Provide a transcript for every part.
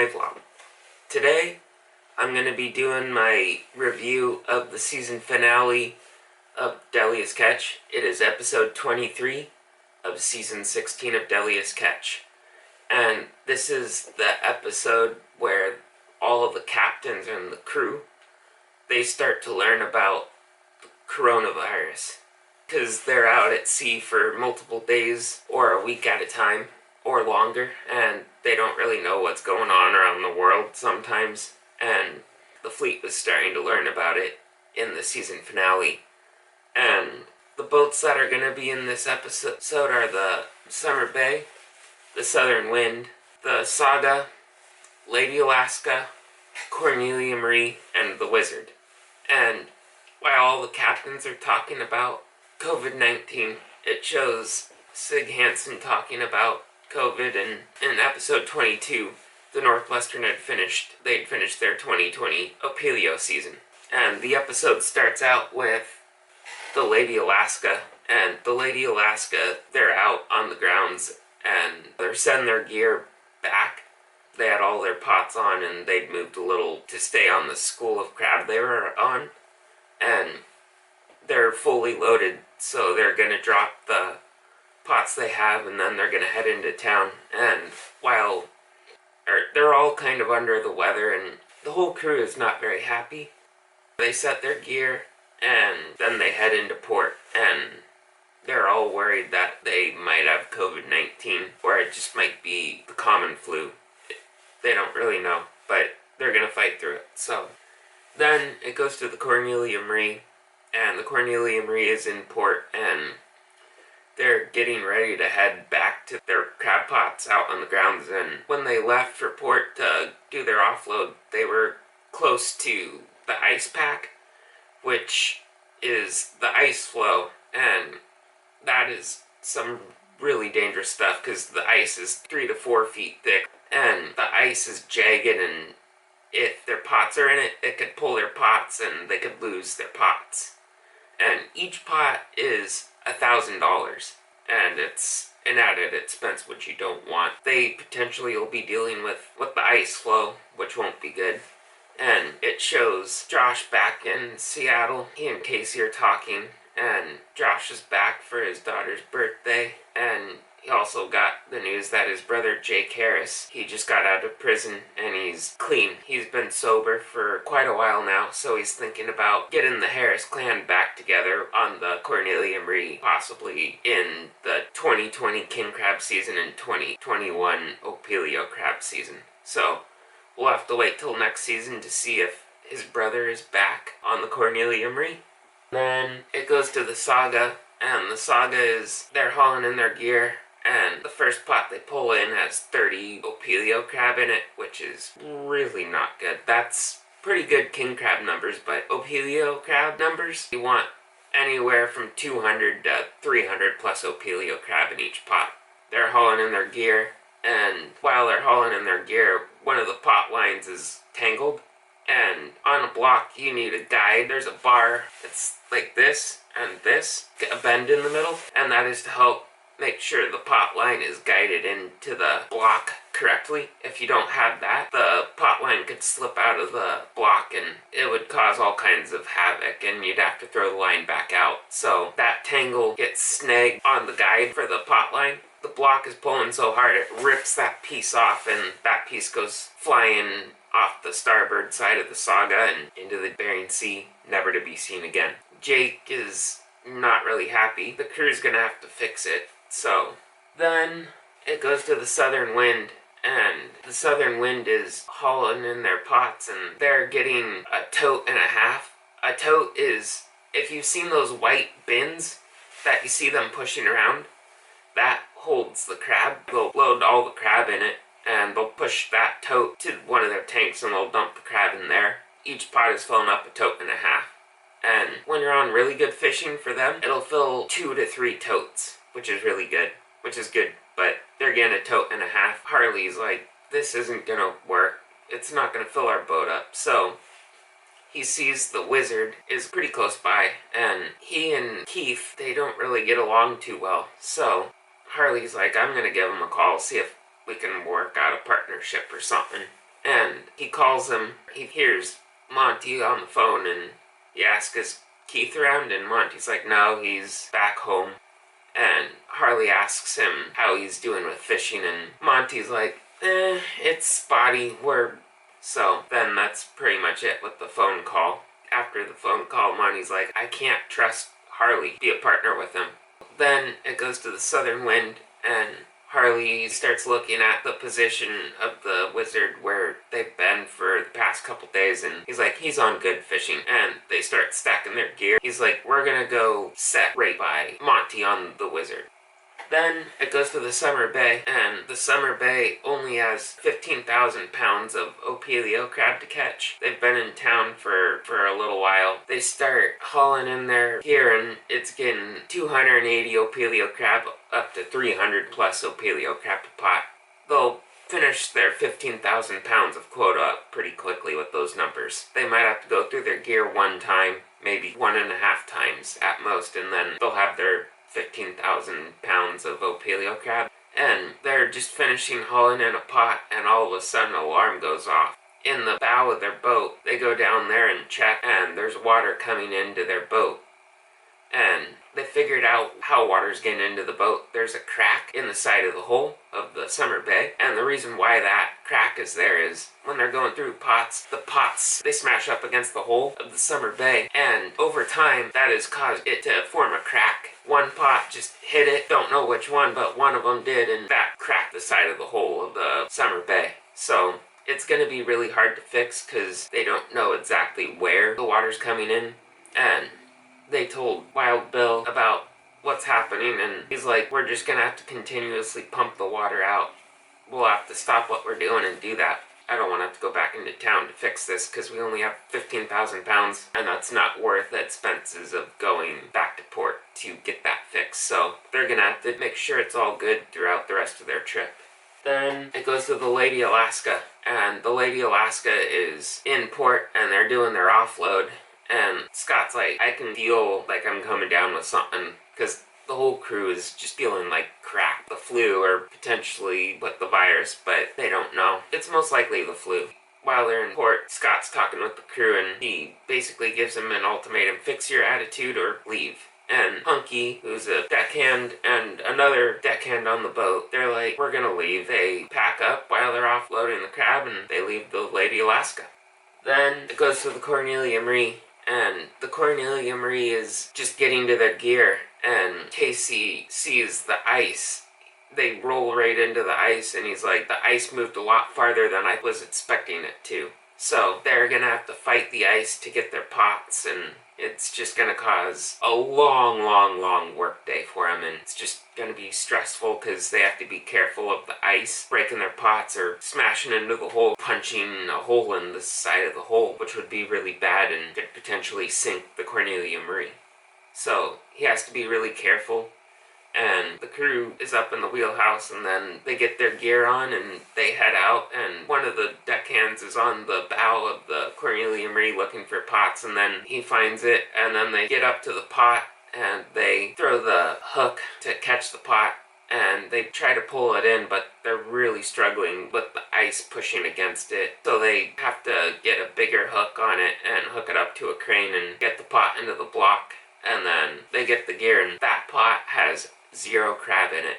vlog. Today, I'm going to be doing my review of the season finale of Deadliest Catch. It is episode 23 of season 16 of Deadliest Catch. And this is the episode where all of the captains and the crew, they start to learn about the coronavirus. Because they're out at sea for multiple days or a week at a time or longer, and they don't really know what's going on around the world sometimes. And the fleet was starting to learn about it in the season finale. And the boats that are going to be in this episode are the Summer Bay, the Southern Wind, the Saga, Lady Alaska, Cornelia Marie, and the Wizard. And while all the captains are talking about COVID-19, it shows Sig Hansen talking about COVID, and in episode 22, the Northwestern they'd finished their 2020 Opelio season. And the episode starts out with the Lady Alaska, and the Lady Alaska, they're out on the grounds, and they're sending their gear back. They had all their pots on, and they'd moved a little to stay on the school of crab they were on, and they're fully loaded, so they're going to drop the pots they have, and then they're going to head into town. And while they're all kind of under the weather, and the whole crew is not very happy, they set their gear, and then they head into port, and they're all worried that they might have COVID-19, or it just might be the common flu. They don't really know, but they're going to fight through it. So then it goes to the Cornelia Marie, and the Cornelia Marie is in port, and they're getting ready to head back to their crab pots out on the grounds. And when they left for port to do their offload, they were close to the ice pack, which is the ice floe, and that is some really dangerous stuff because the ice is 3 to 4 feet thick, and the ice is jagged, and if their pots are in it, it could pull their pots and they could lose their pots. And each pot is $1,000, and it's an added expense which you don't want. They potentially will be dealing with the ice flow, which won't be good. And it shows Josh back in Seattle. He and Casey are talking, and Josh is back for his daughter's birthday, and he also got the news that his brother Jake Harris, he just got out of prison and he's clean. He's been sober for quite a while now, so he's thinking about getting the Harris clan back together on the Cornelia Marie, possibly in the 2020 king crab season and 2021 Opelio crab season. So we'll have to wait till next season to see if his brother is back on the Cornelia Marie. Then it goes to the Saga, and the Saga is, they're hauling in their gear, and the first pot they pull in has 30 Opelio crab in it, which is really not good. That's pretty good king crab numbers, but Opelio crab numbers, you want anywhere from 200 to 300 plus Opelio crab in each pot. They're hauling in their gear, and while they're hauling in their gear, one of the pot lines is tangled, and on a block you need a guide. There's a bar that's like this and this, a bend in the middle, and that is to help make sure the pot line is guided into the block correctly. If you don't have that, the pot line could slip out of the block and it would cause all kinds of havoc, and you'd have to throw the line back out. So that tangle gets snagged on the guide for the pot line. The block is pulling so hard it rips that piece off, and that piece goes flying off the starboard side of the Saga and into the Bering Sea, never to be seen again. Jake is not really happy. The crew's gonna have to fix it. So then it goes to the Southern Wind, and the Southern Wind is hauling in their pots, and they're getting a tote and a half. A tote is, if you've seen those white bins that you see them pushing around, that holds the crab. They'll load all the crab in it, and they'll push that tote to one of their tanks, and they'll dump the crab in there. Each pot is filling up a tote and a half. And when you're on really good fishing for them, it'll fill 2 to 3 totes, which is really good, but they're getting a tote and a half. Harley's like, this isn't gonna work. It's not gonna fill our boat up. So he sees the Wizard is pretty close by, and he and Keith, they don't really get along too well. So Harley's like, I'm gonna give him a call, see if we can work out a partnership or something. and he calls him. He hears Monty on the phone, and he asks, is Keith around? And Monty's like, no, he's back home. And Harley asks him how he's doing with fishing, and Monty's like, it's spotty. So then that's pretty much it with the phone call. After the phone call, Monty's like, I can't trust Harley, be a partner with him. Then it goes to the Southern Wind, and Harley starts looking at the position of the wizard where they've been for the past couple days, and he's like, he's on good fishing, and they start stacking their gear. He's like, we're gonna go set right by Monty on the wizard. Then it goes to the Summer Bay, and the Summer Bay only has 15,000 pounds of Opelio crab to catch. They've been in town for a little while. They start hauling in their gear, and it's getting 280 Opelio crab up to 300 plus Opelio crab to pot. They'll finish their 15,000 pounds of quota up pretty quickly with those numbers. They might have to go through their gear one time, maybe 1.5 times at most, and then they'll have their 15,000 pounds of Opelio crab, and they're just finishing hauling in a pot, and all of a sudden an alarm goes off. In the bow of their boat, they go down there and check, and there's water coming into their boat. And they figured out how water's getting into the boat. There's a crack in the side of the hull of the Summer Bay, and the reason why that crack is there is when they're going through pots, the pots, they smash up against the hull of the Summer Bay, and over time, that has caused it to form a crack. One pot just hit it, don't know which one, but one of them did, and that cracked the side of the hull of the Summer Bay. So it's going to be really hard to fix because they don't know exactly where the water's coming in, and they told Wild Bill about what's happening, and he's like, we're just gonna have to continuously pump the water out. We'll have to stop what we're doing and do that. I don't want to have to go back into town to fix this because we only have 15,000 pounds, and that's not worth the expenses of going back to port to get that fixed. So they're gonna have to make sure it's all good throughout the rest of their trip. Then it goes to the Lady Alaska, and the Lady Alaska is in port, and they're doing their offload. And Scott's like, I can feel like I'm coming down with something, because the whole crew is just feeling like crap. The flu, or potentially with the virus, but they don't know. It's most likely the flu. While they're in port, Scott's talking with the crew, and he basically gives them an ultimatum: fix your attitude or leave. And Hunky, who's a deckhand, and another deckhand on the boat, they're like, we're gonna leave. They pack up while they're offloading the crab, and they leave the Lady Alaska. Then it goes to the Cornelia Marie, and the Cornelia Marie is just getting to their gear, and Casey sees the ice. They roll right into the ice, and he's like, the ice moved a lot farther than I was expecting it to. So they're gonna have to fight the ice to get their pots, and it's just gonna cause a long work day for them, and it's just gonna be stressful because they have to be careful of the ice breaking their pots or smashing into the hole, punching a hole in the side of the hole, which would be really bad and could potentially sink the Cornelia Marie. So he has to be really careful. And the crew is up in the wheelhouse, and then they get their gear on and they head out, and one of the deckhands is on the bow of the Cornelia Marie looking for pots, and then he finds it, and then they get up to the pot and they throw the hook to catch the pot, and they try to pull it in, but they're really struggling with the ice pushing against it, so they have to get a bigger hook on it and hook it up to a crane and get the pot into the block. And then they get the gear, and that pot has 0 crab in it.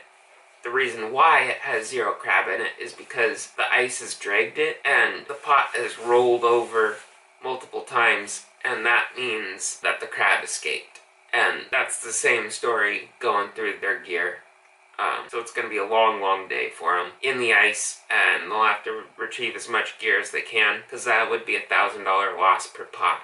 The reason why it has 0 crab in it is because the ice has dragged it, and the pot has rolled over multiple times, and that means that the crab escaped. And that's the same story going through their gear. So it's going to be a long day for them in the ice, and they'll have to retrieve as much gear as they can, because that would be a $1,000 loss per pot.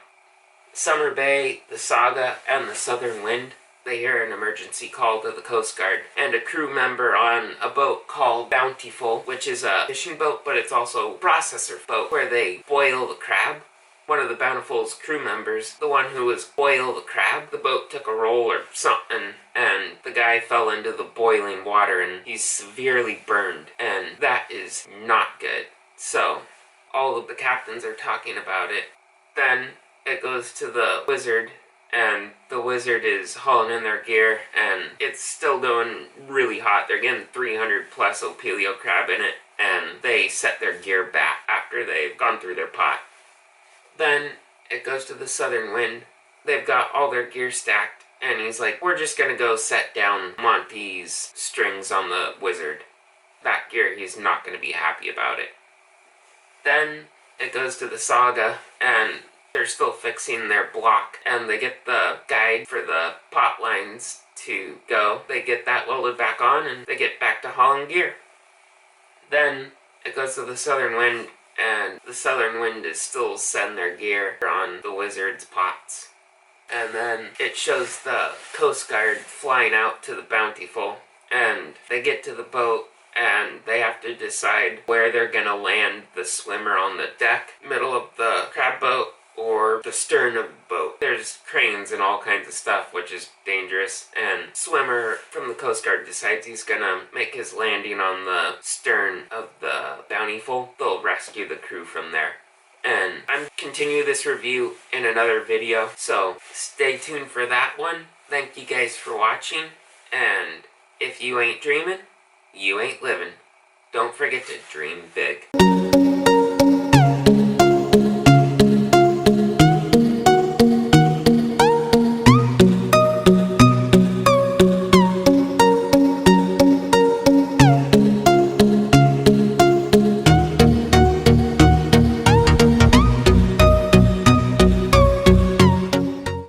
Summer Bay, the Saga, and the Southern Wind, they hear an emergency call to the Coast Guard, and a crew member on a boat called Bountiful, which is a fishing boat, but it's also a processor boat where they boil the crab. One of the Bountiful's crew members, the one who was boil the crab, the boat took a roll or something, and the guy fell into the boiling water, and he's severely burned, and that is not good. So all of the captains are talking about it. Then it goes to the wizard, and the Wizard is hauling in their gear, and it's still going really hot. They're getting 300 plus Opelio crab in it, and they set their gear back after they've gone through their pot. Then it goes to the Southern Wind. They've got all their gear stacked, and he's like, we're just gonna go set down Monty's strings on the Wizard. That gear, he's not gonna be happy about it. Then it goes to the Saga, and they're still fixing their block, and they get the guide for the pot lines to go. They get that welded back on, and they get back to hauling gear. Then it goes to the Southern Wind, and the Southern Wind is still setting their gear on the Wizard's pots. And then it shows the Coast Guard flying out to the Bountiful, and they get to the boat, and they have to decide where they're gonna land the swimmer, on the deck, middle of the crab boat, or the stern of the boat. There's cranes and all kinds of stuff, which is dangerous, and swimmer from the Coast Guard decides he's gonna make his landing on the stern of the Bountiful. They'll rescue the crew from there. And I'm continue this review in another video, so stay tuned for that one. Thank you guys for watching, and if you ain't dreaming, you ain't living. Don't forget to dream big.